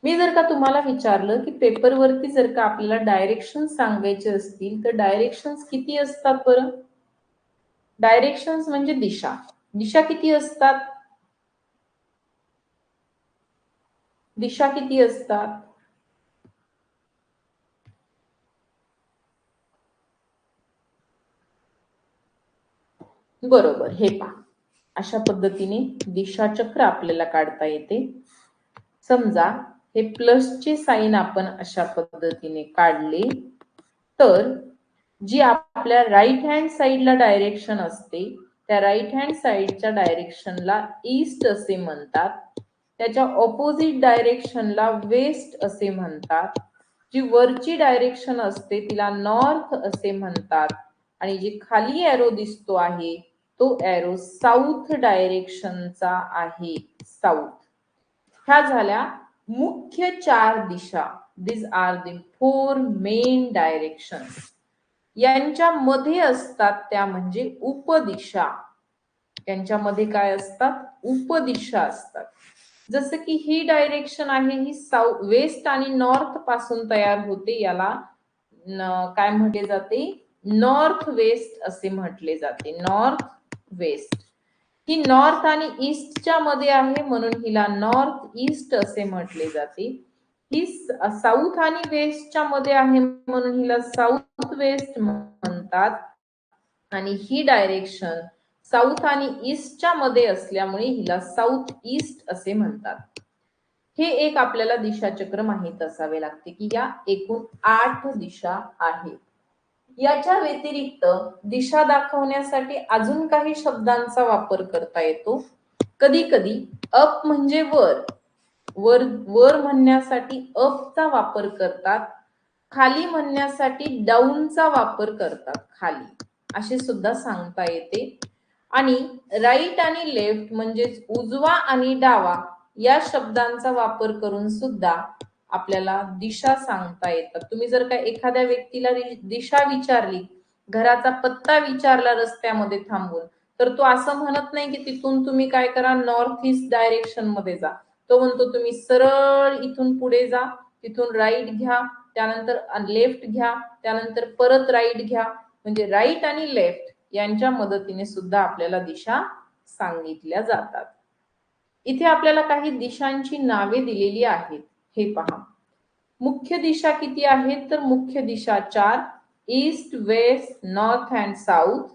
मी जर का तुम्हाला विचारलं की पेपरवरती जर का आपल्याला डायरेक्शन्स सांगायचे असतील तर डायरेक्शन्स किती असतात बरं? डायरेक्शन्स म्हणजे दिशा. दिशा किती असतात? दिशा किती असतात? बरोबर. हे पहा, अशा पद्धतीने दिशाचक्र आपल्याला काढता येते. समजा हे प्लसचे साइन आपण अशा पद्धतीने काढले तर जी आपल्या राईट हँड साईडला डायरेक्शन असते त्या राईट हँड साईडच्या डायरेक्शनला ईस्ट असे म्हणतात. त्याच्या ऑपोजिट डायरेक्शनला वेस्ट असे म्हणतात. जी वरची डायरेक्शन असते तिला नॉर्थ असे म्हणतात. आणि जी खाली एरो दिसतो आहे तो एरो साऊथ डायरेक्शनचा आहे. साऊथ. ह्या झाल्या मुख्य 4 दिशा. These are the 4 main directions. यांच्या मध्ये असतात त्या म्हणजे उपदिशा. यांच्यामध्ये काय असतात? उपदिशा असतात. जसं की ही डायरेक्शन आहे ही वेस्ट आणि नॉर्थ पासून तयार होते. याला काय म्हटले जाते? नॉर्थ वेस्ट असे म्हटले जाते. North west. ही नॉर्थ आणि ईस्टच्या मध्ये आहे म्हणून हिला नॉर्थ ईस्ट असे म्हटले जाते. ही साऊथ आणि वेस्टच्या मध्ये आहे म्हणून हिला साऊथ वेस्ट म्हणतात. आणि ही डायरेक्शन साऊथ आणि ईस्टच्या मध्ये असल्यामुळे हिला साऊथ ईस्ट असे म्हणतात. हे एक आपल्याला दिशाचक्र माहित असावे लागते की या एकूण 8 दिशा आहेत. याच्या व्यतिरिक्त दिशा दाखवण्यासाठी अजून काही शब्दांचा वापर करता येतो. कधी कधी अप म्हणजे वर, वर वर म्हणण्यासाठी अपचा वापर करतात. खाली म्हणण्यासाठी डाऊनचा वापर करतात. खाली असे सुद्धा सांगता येते. आणि राईट आणि लेफ्ट म्हणजेच उजवा आणि डावा या शब्दांचा वापर करून सुद्धा आपल्याला दिशा सांगता येतात. तुम्ही जर का एखाद्या व्यक्तीला दिशा विचारली, घराचा पत्ता विचारला रस्त्यामध्ये थांबून, तर तो असं म्हणत नाही की तिथून तुम्ही काय करा, नॉर्थ ईस्ट डायरेक्शन मध्ये जा. तो म्हणतो तुम्ही सरळ इथून पुढे जा, तिथून राईट घ्या, त्यानंतर लेफ्ट घ्या, त्यानंतर परत राईट घ्या. म्हणजे राईट आणि लेफ्ट यांच्या मदतीने सुद्धा आपल्याला दिशा सांगितल्या जातात. इथे आपल्याला काही दिशांची नावे दिलेली आहेत. हे पहा. मुख्य दिशा किती आहेत? तर मुख्य दिशा 4. East, west, north and south.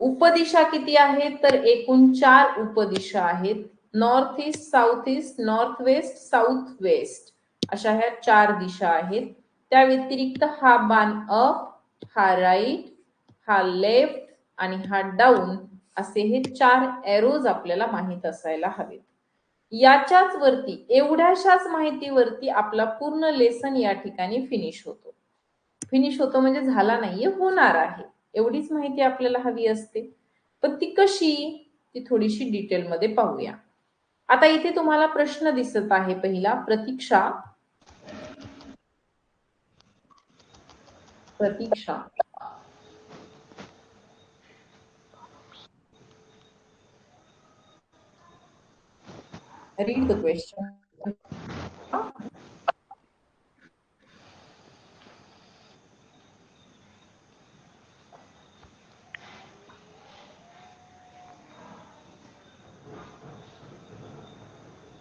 उपदिशा किती आहेत? तर एकूण 4 उपदिशा आहेत. North east, south east, north west, south west अशा ह्या 4 दिशा आहेत. त्या व्यतिरिक्त हा बाण अप, हा राईट, हा लेफ्ट आणि हा डाऊन असे हे 4 एरोज आपल्याला माहित असायला हवेत. याच्याच वरती एवढ्याशाच माहितीवरती आपला पूर्ण लेसन या ठिकाणी फिनिश होतो. फिनिश होतो म्हणजे झाला नाहीये, होणार आहे. एवढीच माहिती आपल्याला हवी असते. पण ती कशी? ती थोडीशी डिटेल मध्ये पाहूया. आता इथे तुम्हाला प्रश्न दिसत आहे पहिला, प्रतीक्षा. प्रतीक्षा read the question.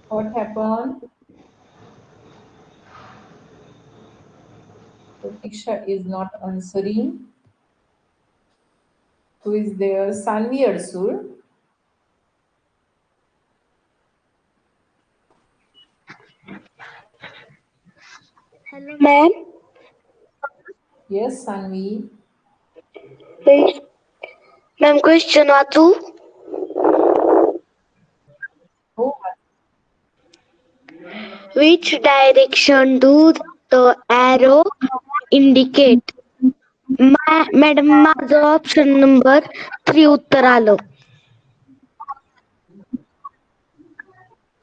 What happened? Pratiksha is not answering. Who is there? Sanvi Adsur. Hello, ma'am. Yes, Sanvi. Ma'am, question वाचू? हो. Which direction do the arrow indicate? Madam माझं ऑप्शन नंबर 3 उत्तर आलं.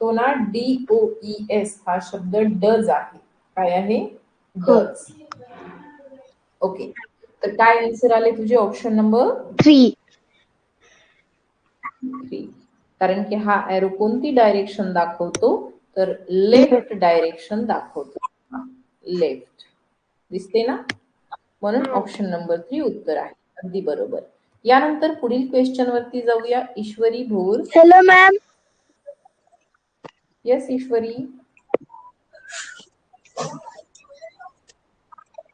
तो ना DOES हा शब्द डज आहे. काय आहे? डज. ओके. तर काय आन्सर आले तुझे? Option number 3. कारण की हा एरो कोणती डायरेक्शन दाखवतो? तर लेफ्ट डायरेक्शन दाखवतो. लेफ्ट दिसते ना, म्हणून ऑप्शन नंबर 3 उत्तर आहे. अगदी बरोबर. यानंतर पुढील क्वेश्चन वरती जाऊया. Ishwari Bhor. Hello ma'am. Yes Ishwari.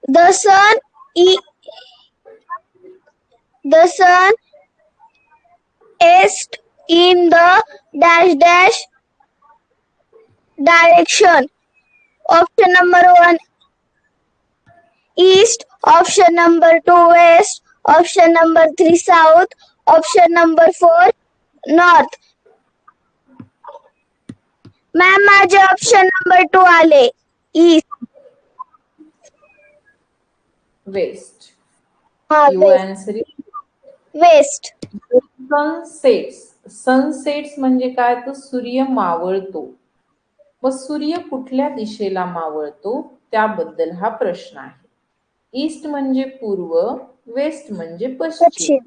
The sun is in the dash dash direction. Option number 1 east, option number 2 west, option number 3 south, option number 4 north. Ma'am माझे ऑप्शन नंबर 2 आले ईस्ट. वेस्ट. हा your answer is west. Sunsets. Sunsets म्हणजे काय, तर सूर्य मावळतो. मग सूर्य कुठल्या दिशेला मावळतो त्याबद्दल हा प्रश्न आहे. ईस्ट म्हणजे पूर्व, वेस्ट म्हणजे पश्चिम,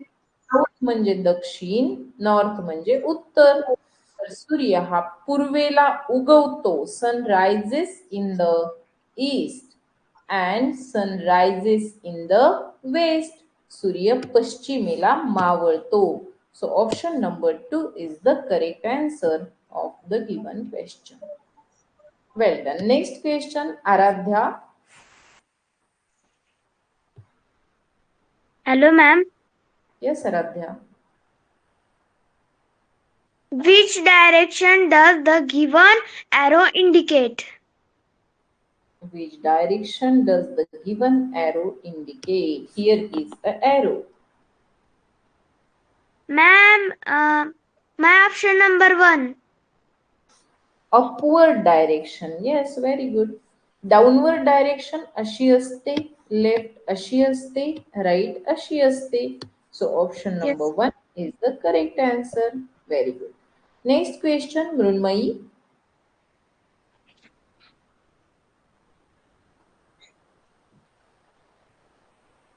साऊथ म्हणजे दक्षिण, नॉर्थ म्हणजे उत्तर. तर सूर्य हा पूर्वेला उगवतो. Sun rises in the east and sun rises in the west. सूर्य पश्चिमेला मावळतो. So option number 2 is the correct answer of the given question. Well done. Next question, Aradhya. Hello ma'am. Yes, Aradhya. Which direction does the given arrow indicate? Which direction does the given arrow indicate? Here is the arrow. Ma'am, my option number 1. Upward direction. Yes, very good. Downward direction अशी असते, left अशी असते, right अशी असते. So option number 1 is the correct answer. Very good. Next question, Mrunmayi.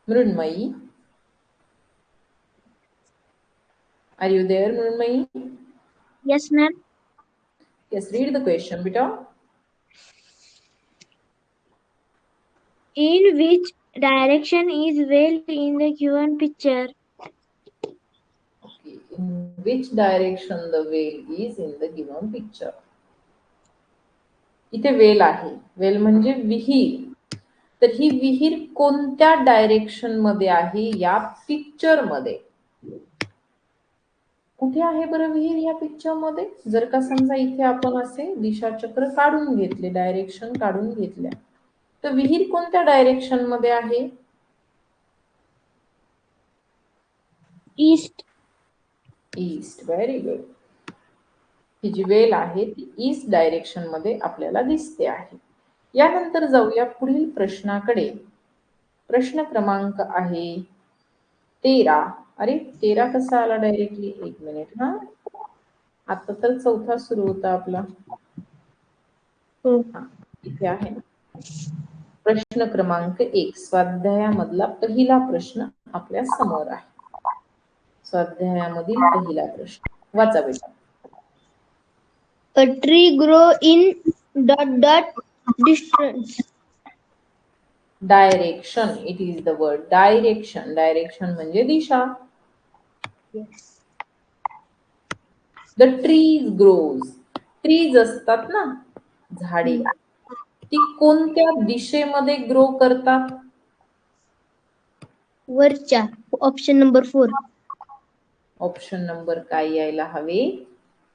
Mrunmayi. Are you there, Mrunmayi? Yes ma'am. Yes, read the question, beta. In which direction is whale in the given picture? Okay. In which direction the whale is in the given picture? इथे वेल आहे. वेल म्हणजे विहीर. तर ही विहीर कोणत्या direction मध्ये आहे या पिक्चर मध्ये? कुठे आहे बरं विहीर या पिक्चर मध्ये? जर का समजा इथे आपण असे दिशाचक्र काढून घेतले, डायरेक्शन काढून घेतल्या, तर विहीर कोणत्या डायरेक्शन मध्ये आहे? ईस्ट. ईस्ट. Very good. ही जी वेल आहे ती ईस्ट डायरेक्शन मध्ये आपल्याला दिसते आहे. यानंतर जाऊया पुढील प्रश्नाकडे. प्रश्न क्रमांक आहे 13. अरे 13 कसा आला डायरेक्टली? एक मिनिट हा. आता तर चौथा सुरू होता आपला. इथे आहे प्रश्न क्रमांक 1. स्वाध्यायामधला पहिला प्रश्न आपल्या समोर आहे. स्वाध्यायामधील पहिला प्रश्न वाचा बेटा. A tree grow in ... distance. Direction. It is the word direction. Direction म्हणजे दिशा. The trees grows. Trees असतात ना, झाडे. ती कोणत्या दिशेमध्ये ग्रो करतात? वरच्या. Option number 4. ऑप्शन नंबर काय यायला हवे?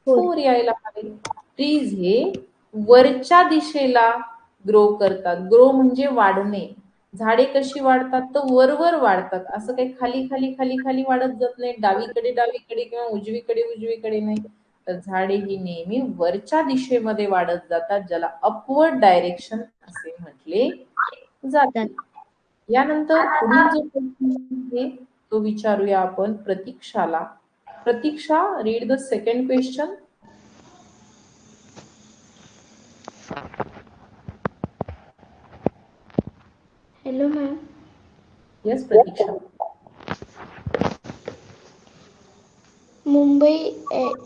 4 यायला हवे. ट्रीज हे वरच्या दिशेला ग्रो करतात. ग्रो म्हणजे वाढणे. झाडे कशी वाढतात? तर वरवर वाढतात. असं काही खाली खाली खाली खाली वाढत जात नाही, डावीकडे डावीकडे किंवा उजवीकडे उजवीकडे नाही. तर झाडे ही नेहमी वरच्या दिशेमध्ये वाढत जातात, ज्याला अपवर्ड डायरेक्शन असे म्हटले जाते. यानंतर पुढील जो प्रश्न आहे तो विचारूया आपण प्रतीक्षाला. Pratiksha, read the second question. Hello ma'am. Yes Pratiksha. Mumbai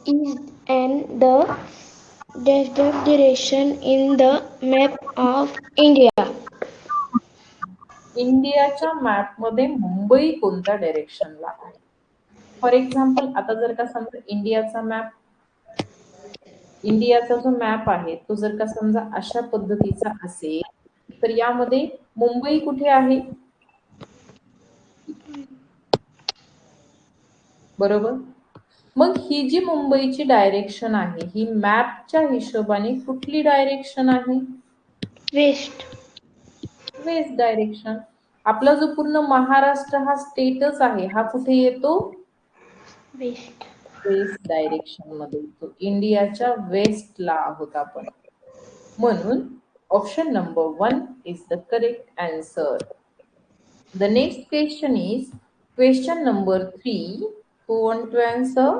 is in the direction in the map of India. इंडियाच्या मॅप मध्ये मुंबई कोणत्या डायरेक्शनला आहे? फॉर एक्झाम्पल, आता जर का समजा इंडियाचा जो मॅप आहे तो जर का समजा अशा पद्धतीचा असेल, तर यामध्ये मुंबई कुठे आहे? बरोबर. मग ही जी मुंबईची डायरेक्शन आहे ही मॅपच्या हिशोबाने कुठली डायरेक्शन आहे? वेस्ट. West direction. आपला जो पूर्ण महाराष्ट्र हा स्टेटच आहे हा कुठे येतो? वेस्ट. वेस्ट डायरेक्शन मध्ये येतो. इंडियाच्या वेस्टला आहोत आपण. म्हणून option number 1 is the correct answer. The next question is question number 3. Who want to answer?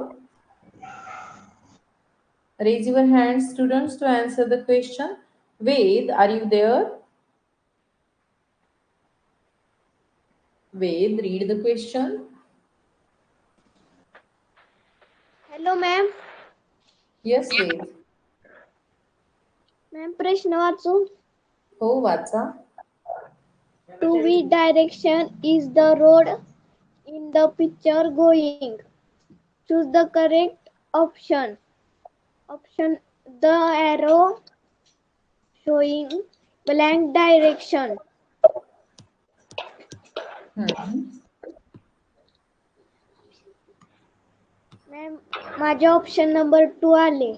Raise your hands, students, to answer the question. Ved, are you there? Ved, read the question. Hello ma'am. Yes, Ved. Ma'am प्रश्न वाचू. हो, वाचा. To which direction is the road in the picture going? Choose the correct option. Option the arrow showing blank direction. Ma'am माझे option number 2 आले.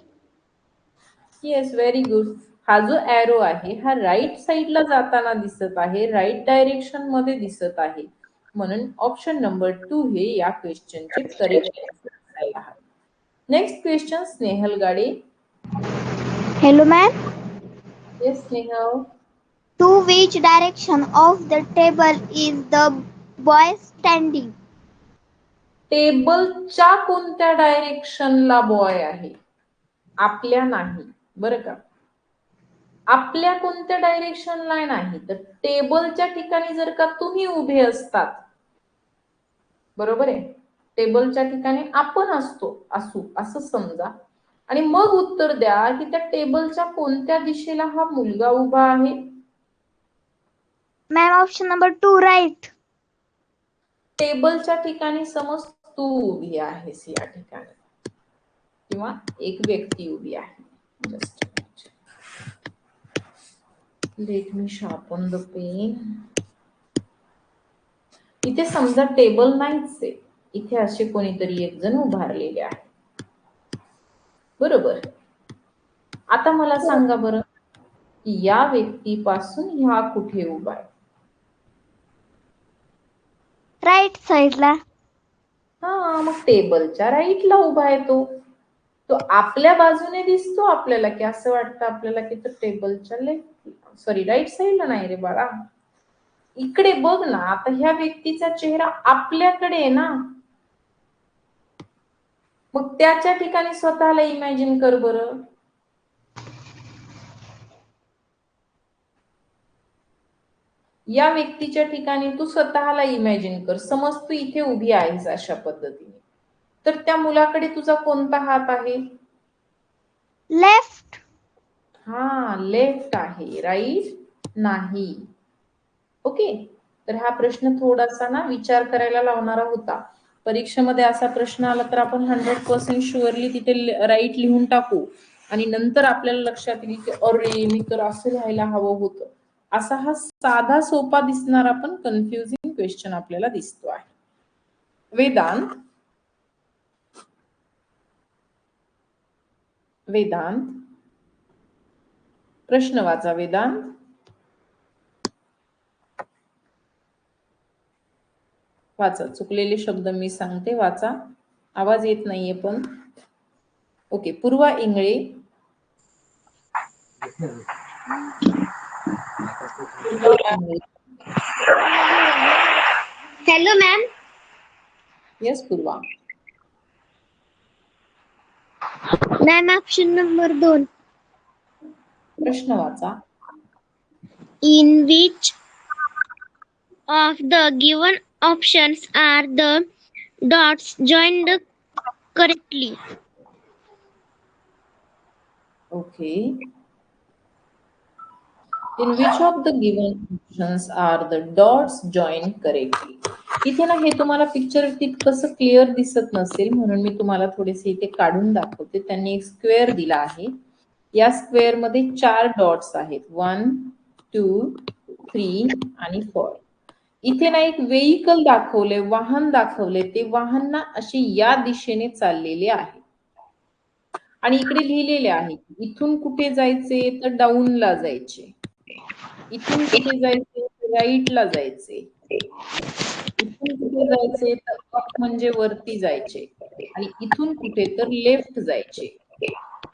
Yes, very good. हा जो arrow आहे हा राईट साइडला जाताना दिसत आहे, राईट डायरेक्शन मध्ये दिसत आहे. म्हणून ऑप्शन नंबर 2 हे या क्वेश्चनचे करेक्ट आन्सर असायला हवे. Next question Snehal Gade. Hello, ma'am. Yes Snehal. To which direction of the table is the boy standing? टेबलच्या कोणत्या डायरेक्शनला बॉय आहे? आपल्या नाही, बरं का. आपल्या कोणत्या डायरेक्शनला नाही, तर टेबलच्या ठिकाणी जर का तुम्ही उभे असतात, बरोबर आहे, टेबलच्या ठिकाणी आपण असू असं समजा, आणि मग उत्तर द्या की त्या टेबलच्या कोणत्या दिशेला हा मुलगा उभा आहे. Ma'am, option number 2, right. टेबलच्या ठिकाणी समज तू उभी आहेस या ठिकाणी, किंवा एक व्यक्ती उभी आहे. Just let me sharpen the pen. इथे समजा टेबल नाहीच आहे, इथे असे कोणीतरी एक जण उभारलेले आहे, बरोबर. आता मला सांगा बरं की या व्यक्तीपासून ह्या कुठे उभा आहे? राईट साईडला. हा, मग टेबलच्या राईटला उभा आहे तो आपल्या बाजूने दिसतो आपल्याला, की असं वाटतं आपल्याला की तो टेबलच्या राईट साईडला नाही रे बाळा, इकडे बघ ना. आता ह्या व्यक्तीचा चेहरा आपल्याकडे आहे ना, मग त्याच्या ठिकाणी स्वतःला इमॅजिन कर बरं. या व्यक्तीच्या ठिकाणी तू स्वतःला इमॅजिन कर. समज तू इथे उभी आहेस अशा पद्धतीने, तर त्या मुलाकडे तुझा कोणता हात आहे? लेफ्ट. हा, लेफ्ट आहे, राईट नाही. ओके, तर हा प्रश्न थोडासा ना विचार करायला लावणारा होता. परीक्षेमध्ये असा प्रश्न आला तर आपण 100% शुअरली तिथे राईट लिहून टाकू, आणि नंतर आपल्याला लक्षात येईल की अरे मी तर असं लिहायला हवं होतं. असा हा साधा सोपा दिसणारा पण कन्फ्युजिंग क्वेश्चन आपल्याला दिसतो आहे. वेदांत, प्रश्न वाचा. वेदांत, वाचा. चुकलेले शब्द मी सांगते, वाचा. आवाज येत नाहीये पण. Okay, Purva Ingale. Hello ma'am. Yes Purva. Ma'am option number 2. प्रश्न वाचा. In which of the given options are the dots joined correctly? Okay. In which of the given options are the dots joined correctly? इथे ना हे तुम्हाला पिक्चर तितकंसं clear दिसत नसेल, म्हणून मी तुम्हाला थोडेसे इथे काढून दाखवते. त्यांनी एक स्क्वेअर दिला आहे. या स्क्वेअर मध्ये 4 डॉट्स आहेत, 1, 2, 3 आणि 4. इथे ना एक व्हेइकल दाखवले, वाहन दाखवले. ते वाहन ना अशी या दिशेने चाललेले आहे, आणि इकडे लिहिलेले आहे इथून कुठे जायचे, तर डाऊनला जायचे. इथून कुठे जायचे, राईटला जायचे. इथून कुठे जायचे तर अप म्हणजे वरती जायचे आणि इथून कुठे तर लेफ्ट जायचे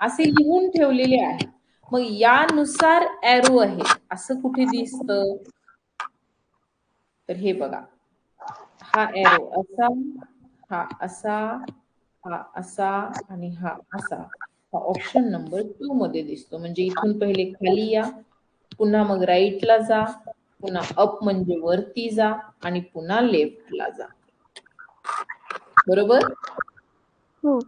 असे लिहून ठेवलेले आहे. मग यानुसार एरो आहे असं कुठे दिसतं तर हे बघा, हा एरो असा, हा असा, हा असा आणि हा असा, हा ऑप्शन नंबर 2 मध्ये दिसतो. म्हणजे इथून पहिले खाली या, पुन्हा मग राईटला जा, पुन्हा अप म्हणजे वरती जा आणि पुन्हा लेफ्टला जा. बरोबर. हो.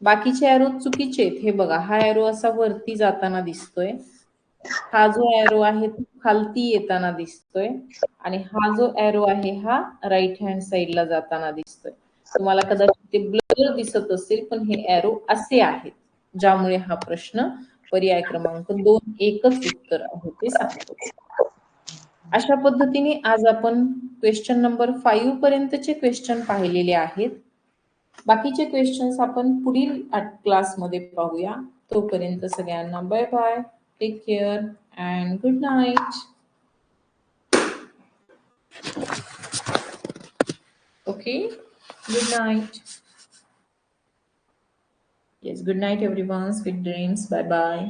बाकीचे एरो चुकीचे आहेत. हे बघा, हा एरो असा वरती जाताना दिसतोय, हा जो एरो आहे तो खालती येताना दिसतोय आणि हा जो एरो आहे हा राईट हँड साइडला जाताना दिसतोय. तुम्हाला कदाचित ते ब्लर दिसत असेल पण हे एरो असे आहेत, ज्यामुळे हा प्रश्न पर्याय क्रमांक 2 एकच उत्तर आहे ते सांगतो. अशा पद्धतीने आज आपण क्वेश्चन नंबर 5 पर्यंतचे क्वेश्चन पाहिलेले आहेत. बाकीचे क्वेश्चन्स आपण पुढील क्लासमध्ये पाहूया. तोपर्यंत सगळ्यांना bye bye, take care and good night. Okay, good night. Yes, good night everyone. Sweet dreams. Bye bye.